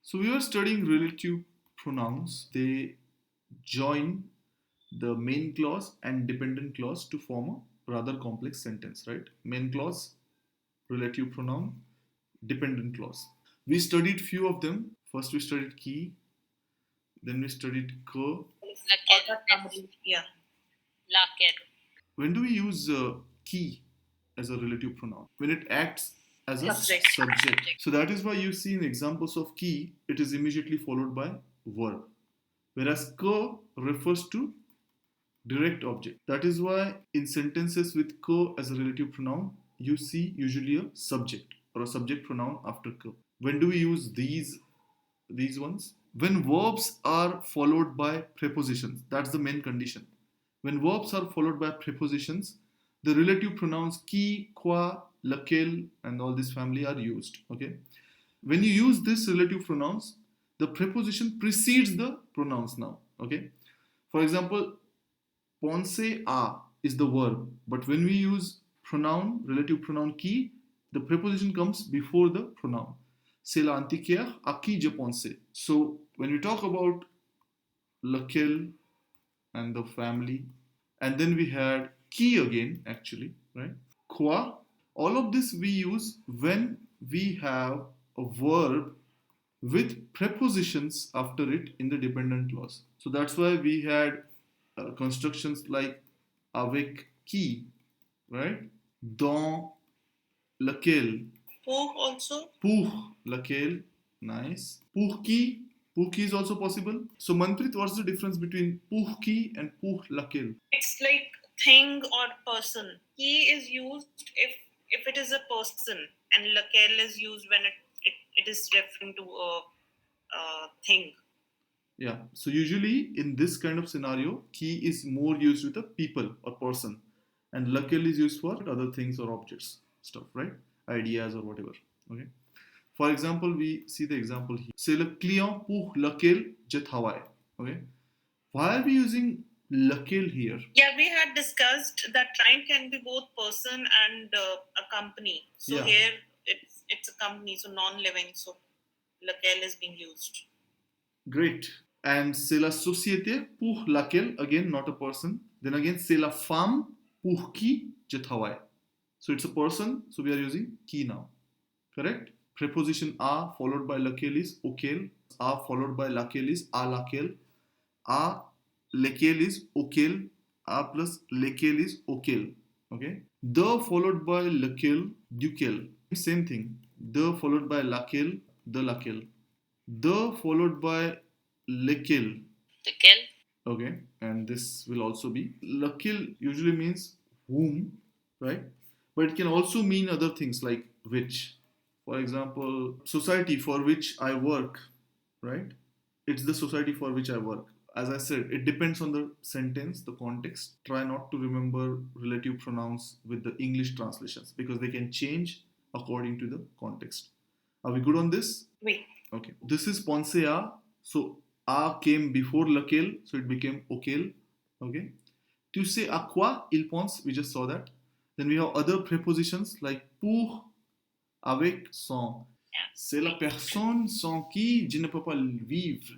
So we are studying relative pronouns. They join the main clause and dependent clause to form a rather complex sentence, right? Main clause, relative pronoun, dependent clause. We studied few of them. First we studied key, then we studied ko. Yeah. When do we use key as a relative pronoun? When it acts as a Subject. subject. So that is why you see in examples of key, it is immediately followed by verb. Whereas ko refers to direct object. That is why in sentences with ko as a relative pronoun, you see usually a subject or a subject pronoun after ko. When do we use these ones? When verbs are followed by prepositions, that's the main condition. When verbs are followed by prepositions, the relative pronouns ki, qua, laquelle, and all this family are used. Okay. When you use this relative pronouns, the preposition precedes the pronouns now. Okay. For example, Ponce a is the verb, but when we use pronoun, relative pronoun qui, the preposition comes before the pronoun. C'est l'antiquaire à qui je pensais. So when we talk about lequel and the family, and then we had qui again, actually, right? Quoi. All of this we use when we have a verb with prepositions after it in the dependent clause. So that's why we had constructions like avec qui, right? Dans lequel, Also. pour lequel, nice. Pour qui is also possible. So Manpreet, what's the difference between pour qui and pour lequel? It's like thing or person. He is used if it is a person, and laquelle is used when it is referring to a thing. Yeah. So usually in this kind of scenario, qui is more used with a people or person, and lequel is used for other things or objects, stuff, right? Ideas or whatever. Okay. For example, we see the example here. C'est le client pour lequel je travaille. Okay. Why are we using lequel here? Yeah, we had discussed that client can be both person and a company. So Yeah. here it's a company, so non-living. So laquelle is being used. Great. And c'est la société pour laquelle, again, not a person. Then again, c'est la femme pour qui je travaille. So it's a person, so we are using qui now. Correct? Preposition a followed by laquelle is auquel. A followed by laquelle is à laquelle. A lequel is auquel. A plus lequel is auquel. Okay? The followed by lequel, duquel. Same thing. The followed by laquelle, the laquelle. The followed by lequel. Okay, and this will also be lequel usually means whom, right? But it can also mean other things like which. For example, society for which I work, right? It's the society for which I work. As I said, it depends on the sentence, the context. Try not to remember relative pronouns with the English translations because they can change according to the context. Are we good on this? Wait. Okay. This is Ponce A. So A came before lequel, so it became auquel. Okay. Tu sais à quoi il pense? We just saw that. Then we have other prepositions like pour, avec, sans. C'est la personne sans qui je ne peux pas vivre.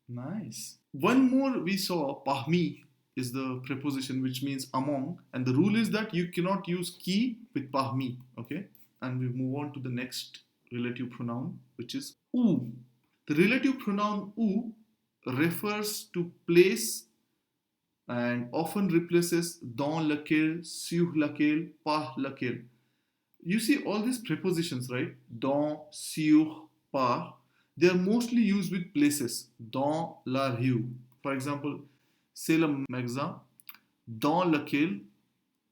Nice. One more we saw, parmi is the preposition which means among, and the rule is that you cannot use qui with parmi. Okay. And we move on to the next relative pronoun, which is où. The relative pronoun où refers to place and often replaces dans lequel, sur lequel, par lequel. You see all these prepositions, right? Dans, sur, par. They are mostly used with places. Dans la rue. For example, c'est le magasin dans lequel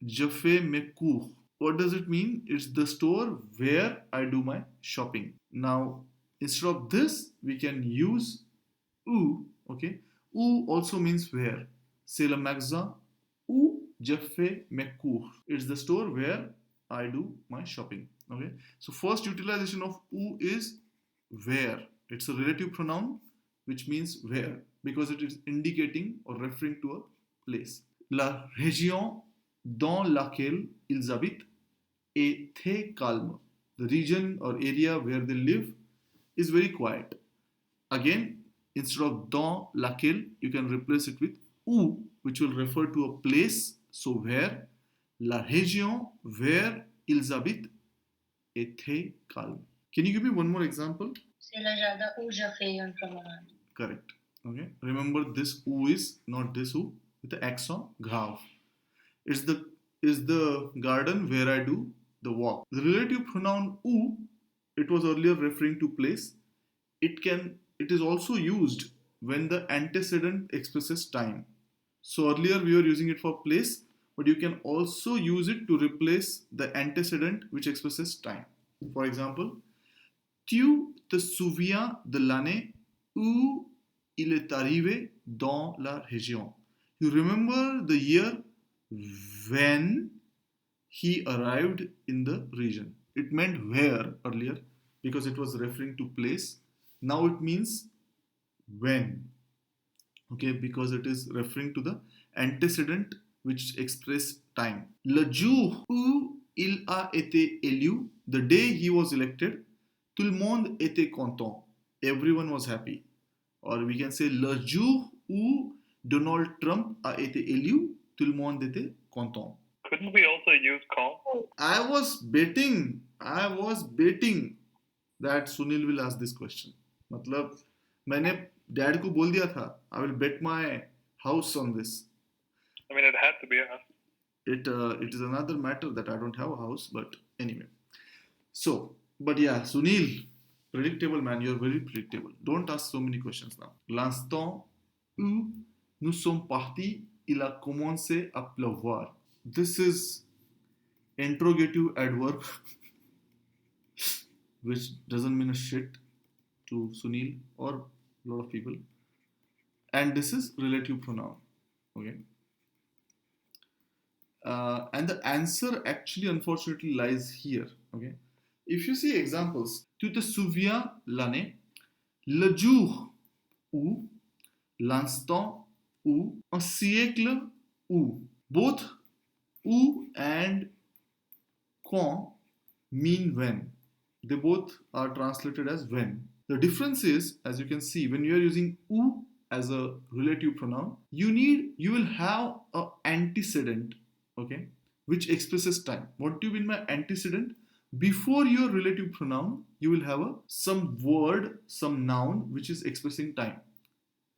je fais mes cours. What does it mean? It's the store where I do my shopping. Now, instead of this, we can use où. Okay? Où also means where. C'est le magasin où je fais mes cours. It's the store where I do my shopping. Okay? So first utilization of où is where. It's a relative pronoun which means where because it is indicating or referring to a place. La région dans laquelle ils habitent est très calme. The region or area where they live is very quiet. Again, instead of dans laquelle, you can replace it with où, which will refer to a place. So where la région where ils habitent était calme. Can you give me one more example? C'est la jardin où je fais une promenade. Correct. Okay. Remember, this où is not this où with the accent grave. It's the garden where I do the walk. The relative pronoun où, it was earlier referring to place. It is also used when the antecedent expresses time. So earlier we were using it for place, but you can also use it to replace the antecedent which expresses time. For example, tu te souviens de l'année où il est arrivé dans la région. You remember the year when he arrived in the region. It meant where earlier because it was referring to place. Now it means when. Okay, because it is referring to the antecedent which express time. Le jour où il a été élu, the day he was elected, tout le monde était content. Everyone was happy. Or we can say le jour où Donald Trump a été élu, tout le monde était content. Couldn't we also use quand? I was betting that Sunil will ask this question. मतलब मैंने dad को बोल दिया था I will bet my house on this. I mean, it had to be us. It is another matter that I don't have a house, but anyway. So, but yeah, Sunil, predictable man, you're very predictable. Don't ask so many questions now. L'instant où nous sommes partis, il a commencé à pleuvoir. This is interrogative adverb, which doesn't mean a shit to Sunil or a lot of people. And this is relative pronoun. Okay. And the answer actually, unfortunately, lies here. Okay. If you see examples, tu te souviens l'année, le jour où, l'instant où, un siècle où. Both où and quand mean when. They both are translated as when. The difference is, as you can see, when you are using où as a relative pronoun, you will have an antecedent, okay, which expresses time. What do you mean by antecedent? Before your relative pronoun, you will have some word, some noun which is expressing time,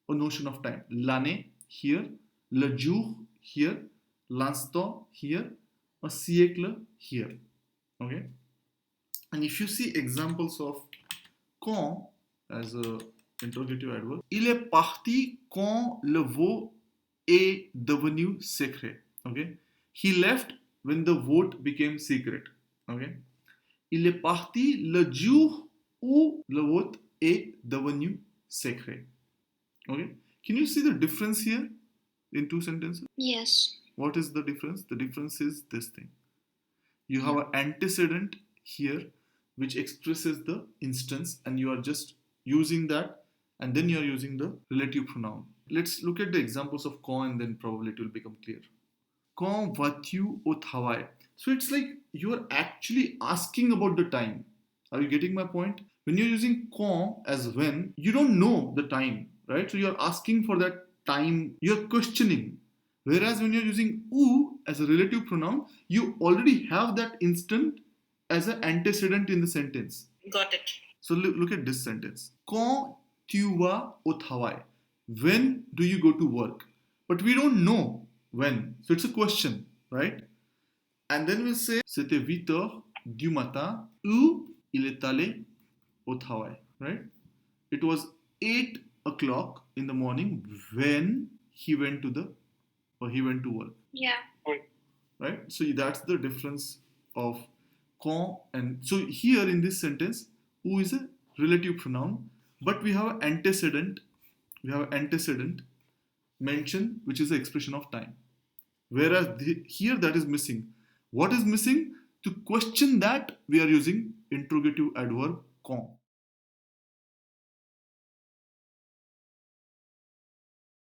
a notion of time. L'année here, le jour here, l'instant here, a siècle here. Okay? And if you see examples of quand as a interrogative adverb, il est parti quand le vote est devenu secret. Okay? He left when the vote became secret. Okay? Il est parti le jour où le vote est devenu secret. Okay? Can you see the difference here in two sentences? Yes. What is the difference? The difference is this thing. You have an antecedent here which expresses the instance, and you are just using that, and then you are using the relative pronoun. Let's look at the examples of quand, and then probably it will become clear. Quand vas-tu au travail? So it's like you are actually asking about the time. Are you getting my point? When you're using quand as when, you don't know the time, right? So you're asking for that time, you're questioning. Whereas when you're using où as a relative pronoun, you already have that instant as an antecedent in the sentence. Got it. So look at this sentence. Quand tu vas au travail? When do you go to work? But we don't know when. So it's a question, right? And then we'll say, c'était 8 heures du matin où il est allé au travail, right? It was 8 o'clock in the morning when he went to work. Yeah. Right? So that's the difference of quand and so here in this sentence, où is a relative pronoun, but we have an antecedent. We have an antecedent mention, which is the expression of time. Whereas here that is missing. What is missing? To question that, we are using interrogative adverb quand.